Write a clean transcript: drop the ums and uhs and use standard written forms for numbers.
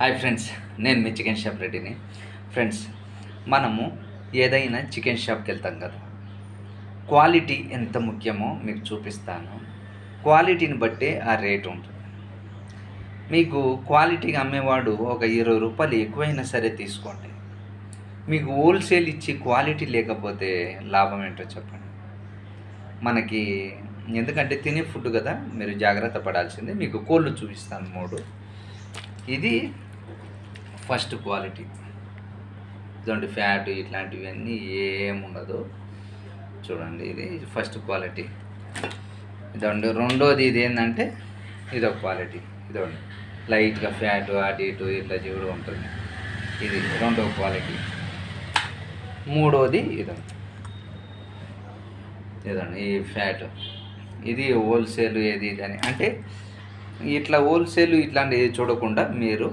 Hi friends, నేను మీ chicken shop రెడ్డిని. Friends, మనము ఏదైనా చికెన్ షాప్కి వెళ్తాం కదా, క్వాలిటీ ఎంత ముఖ్యమో మీకు చూపిస్తాను. క్వాలిటీని బట్టే ఆ రేటు ఉంటుంది. మీకు క్వాలిటీగా అమ్మేవాడు ఒక 20 రూపాయలు ఎక్కువైనా సరే తీసుకోండి. మీకు హోల్సేల్ ఇచ్చి క్వాలిటీ లేకపోతే లాభం ఏంటో చెప్పండి. మనకి ఎందుకంటే తినే ఫుడ్ కదా, మీరు జాగ్రత్త పడాల్సిందే. మీకు కోళ్ళు చూపిస్తాను 3. ఇది ఫస్ట్ క్వాలిటీ. ఇదండి ఫ్యాట్ ఇట్లాంటివన్నీ ఏముండదు. చూడండి, ఇది ఫస్ట్ క్వాలిటీ. ఇదండి రెండోది. ఇది ఏంటంటే ఇదొక క్వాలిటీ. ఇదండి లైట్గా ఫ్యాట్ అటు ఇటు ఇట్లా జీవుడు ఉంటుంది. ఇది రెండో క్వాలిటీ. మూడోది ఇదండి ఈ ఫ్యాట్. ఇది హోల్సేల్ ఏది అని అంటే ఇట్లా హోల్సేల్ ఇట్లాంటివి చూడకుండా మీరు